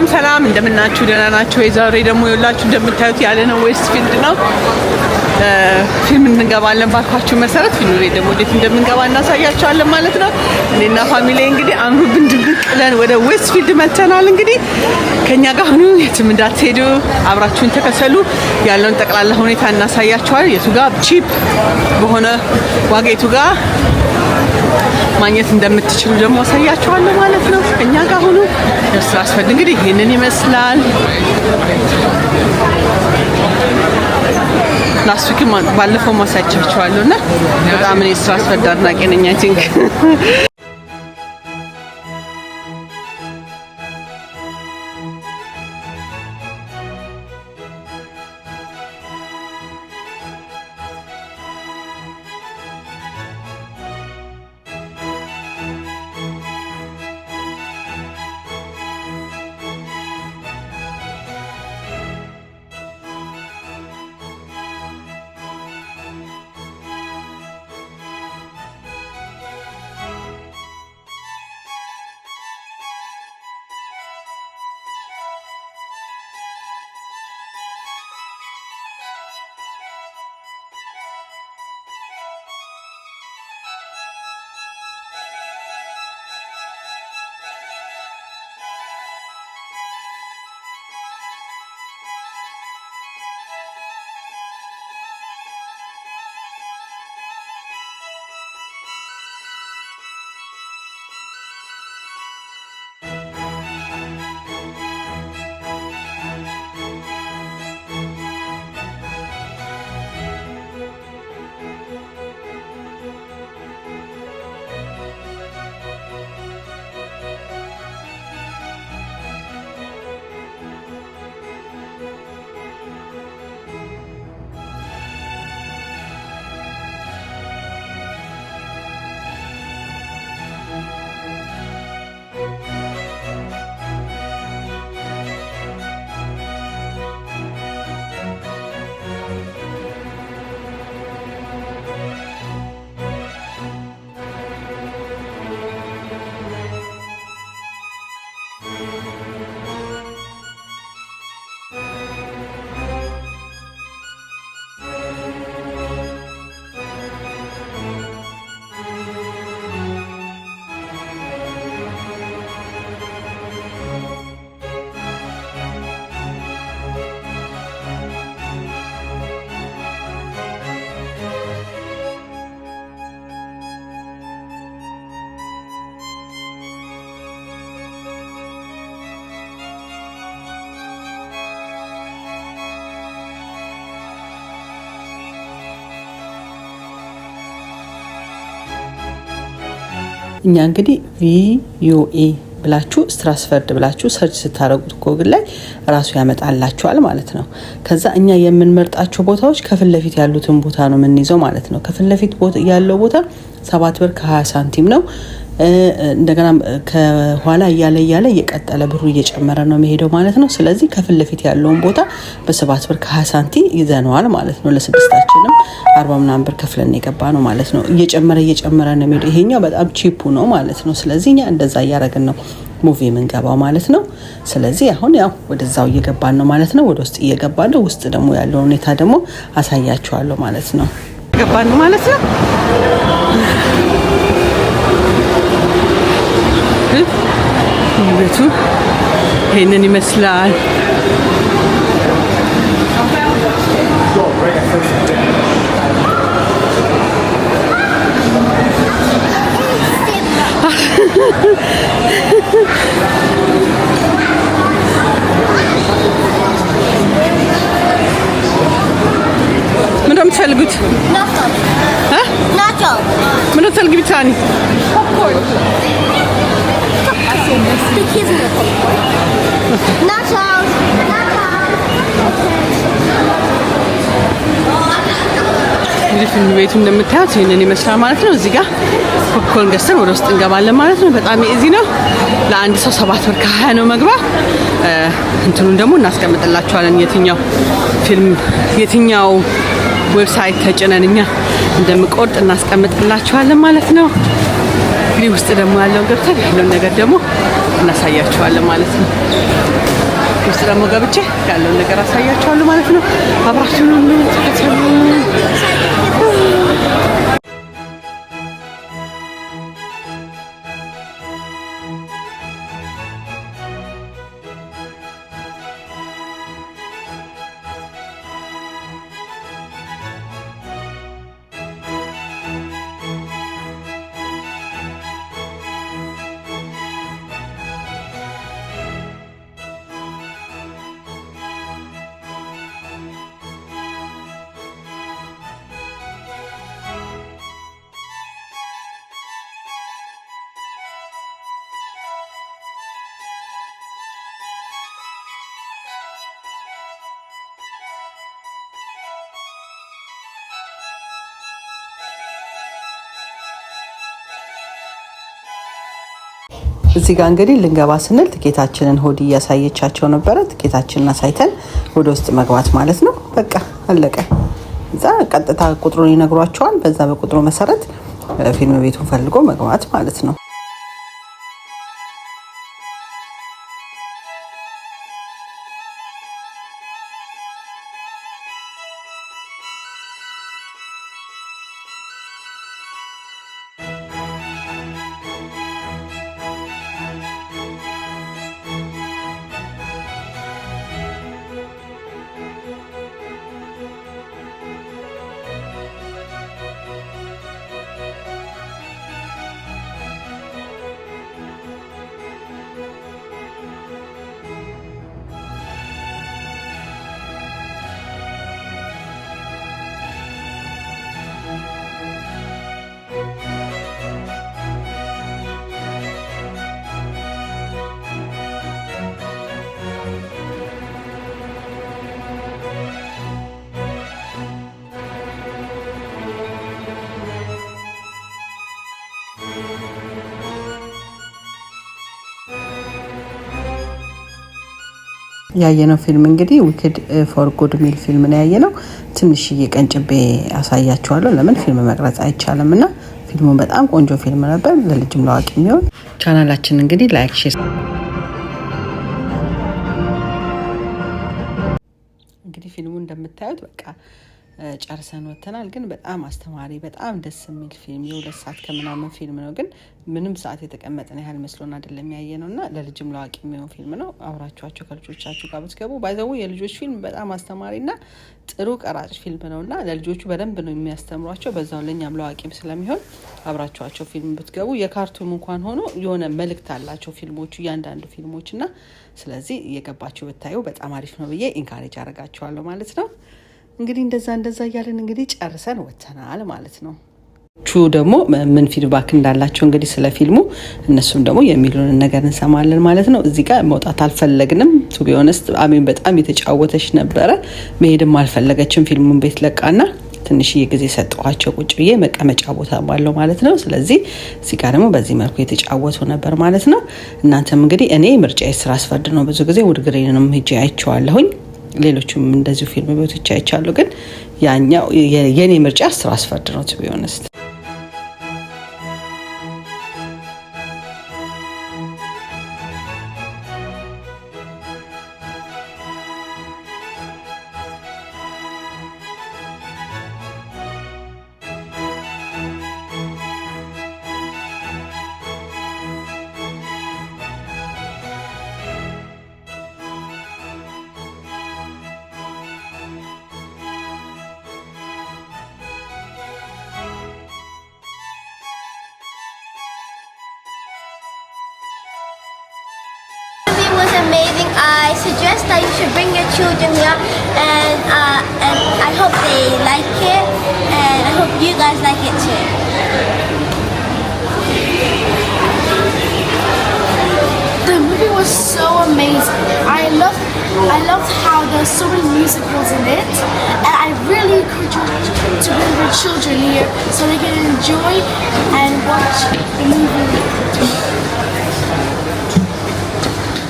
ሰላም እንደምናችሁ ደህና ናችሁ? ዛሬ ደግሞ ይኸውላችሁ እንደምታዩት ያለ ነው ዌስትፊልድ ነው። ፊልም እንገባለን ባልኳችሁ መሰረት ፊልም ላይ ደግሞ እንዴት እንደምንገባ እናሳያችኋለን ማለት ነው። እኔና ፋሚሊ እንግዲህ አምሩብን ድብቅ ብለን ወደ ዌስትፊልድ መተናል። እንግዲህ ከኛ ጋር ሁኑ፣ የትም እንዳትሄዱ፣ አብራችሁን ተከተሉ። ያለውን ጠቅላላ ሁኔታ እናሳያችኋለን። የቱ ጋር ቺፕ በሆነ ዋጋ የቱ ጋር ማግኘት እንደምትችሉ ደግሞ አሳያችኋለሁ ማለት ነው። ከኛ ጋር ሁኑ። ደስ አስፈድ እንግዲህ ይሄንን ይመስላል። ላስት ዊክ ባለፈው ማሳያችኋለሁና በጣም እኔ ስራ አስፈድ አድናቂ ነኝ። አይ ቲንክ እኛ እንግዲህ ቪዩኤ ብላችሁ ስትራስፈርድ ብላችሁ ሰርች ስታረጉት ጎግል ላይ ራሱ ያመጣላችኋል ማለት ነው። ከዛ እኛ የምንመርጣቸው ቦታዎች ከፊት ለፊት ያሉትን ቦታ ነው የምንይዘው ማለት ነው። ከፊት ለፊት ያለው ቦታ 7 ብር ከ20 ሳንቲም ነው። እንደገና ከኋላ እያለ እየቀጠለ ብሩ እየጨመረ ነው የሚሄደው ማለት ነው። ስለዚህ ከፊት ለፊት ያለውን ቦታ በ7 ብር ከ20 ሳንቲም ይዘነዋል ማለት ነው። ለስድስታችንም 40 ምናምን ብር ከፍለን የገባ ነው ማለት ነው። እየጨመረ ነው የሚሄደው። ይሄኛው በጣም ቺፑ ነው ማለት ነው። ስለዚህ እኛ እንደዛ እያደረግን ነው ሙቪ የምንገባው ማለት ነው። ስለዚህ አሁን ያው ወደዛው እየገባን ነው ማለት ነው። ወደ ውስጥ እየገባን ነው። ውስጥ ደግሞ ያለው ሁኔታ ደግሞ አሳያችኋለሁ ማለት ነው። ገባን ነው ማለት ነው። ቤቱ ይሄንን ይመስላል። ምን እንደምትፈልጉት ናቸው? ምን እንደምትፈልጊ ብቻ ነው? እንግዲህ ቤቱ እንደምታዩት ይሄንን ይመስላል ማለት ነው። እዚህ ጋር ፖፕኮርን ገዝተን ወደ ውስጥ እንገባለን ማለት ነው። በጣም ኢዚ ነው። ለአንድ ሰው 7 ብር ከ20 ነው መግባ። እንትኑን ደግሞ እናስቀምጥላችኋለን የትኛው ፊልም የትኛው ዌብሳይት ተጭነን እኛ እንደምቆርጥ እናስቀምጥላችኋለን ማለት ነው። እንግዲህ ውስጥ ደግሞ ያለው ገብተን ያለውን ነገር ደግሞ እናሳያችኋለን ማለት ነው። ውስጥ ደግሞ ገብቼ ያለውን ነገር አሳያችኋለሁ ማለት ነው። አብራችሁን ሁሉ ተከተሉ። እዚህ ጋር እንግዲህ ልንገባ ስንል ትኬታችንን ሆዲ እያሳየቻቸው ነበረ። ትኬታችንን አሳይተን ወደ ውስጥ መግባት ማለት ነው። በቃ አለቀ። እዛ ቀጥታ ቁጥሩን ይነግሯቸዋል። በዛ በቁጥሩ መሰረት ፊልም ቤቱን ፈልጎ መግባት ማለት ነው። ያየነው ፊልም እንግዲህ ዊክድ ፎር ጉድ ሚል ፊልም ነው ያየነው። ትንሽዬ ቀንጭቤ አሳያችኋለሁ። ለምን ፊልም መቅረጽ አይቻልምና ፊልሙን በጣም ቆንጆ ፊልም ነበር። ለልጅም ለአዋቂ የሚሆን ቻናላችን እንግዲህ ላይክ ሼር እንግዲህ ፊልሙ እንደምታዩት በቃ ጨርሰን ወተናል። ግን በጣም አስተማሪ በጣም ደስ የሚል ፊልም የ2 ሰዓት ከምናምን ፊልም ነው። ግን ምንም ሰዓት የተቀመጠን ያህል መስሎን አይደለም ያየነውና ለልጅም ለአዋቂ የሚሆን ፊልም ነው። አብራችኋቸው ከልጆቻችሁ ጋር ብትገቡ ባይዘው የልጆች ፊልም በጣም አስተማሪና ጥሩ ቀራጭ ፊልም ነውና ለልጆቹ በደንብ ነው የሚያስተምሯቸው። በዛው ለኛም ለአዋቂም ስለሚሆን አብራችኋቸው ፊልም ብትገቡ የካርቱን እንኳን ሆኖ የሆነ መልእክት አላቸው ፊልሞቹ እያንዳንዱ ፊልሞችና ስለዚህ እየገባችሁ ብታዩ በጣም አሪፍ ነው ብዬ ኢንካሬጅ አደርጋችኋለሁ ማለት ነው። እንግዲህ እንደዛ እያለን እንግዲህ ጨርሰን ወተናል ማለት ነው። ደግሞ ምን ፊድባክ እንዳላቸው እንግዲህ ስለ ፊልሙ እነሱም ደግሞ የሚሉንን ነገር እንሰማለን ማለት ነው። እዚህ ጋር መውጣት አልፈለግንም። ቱ ቢ ኦነስት አሜን በጣም የተጫወተች ነበረ። መሄድም አልፈለገችም። ፊልሙን ቤት ለቃና ትንሽዬ ጊዜ ሰጠኋቸው ቁጭ ብዬ መቀመጫ ቦታ ባለው ማለት ነው። ስለዚህ እዚህ ጋር ደግሞ በዚህ መልኩ የተጫወቱ ነበር ማለት ነው። እናንተም እንግዲህ እኔ ምርጫዬ ስራ አስፈርድ ነው። ብዙ ጊዜ ውድግሬንም ሄጄ አይቼዋለሁኝ። ሌሎችም እንደዚሁ ፊልም ቤቶች አይቻለሁ። ግን ያኛው የኔ ምርጫ ስራ አስፈርድ ነው ቱ ቢ ኦነስት። Amazing. I suggest that you should bring your children here, and I hope they like it, and I hope you guys like it too. The movie was so amazing. I loved how there's so many musicals in it, and I really encourage you to bring your children here so they can enjoy and watch the movie.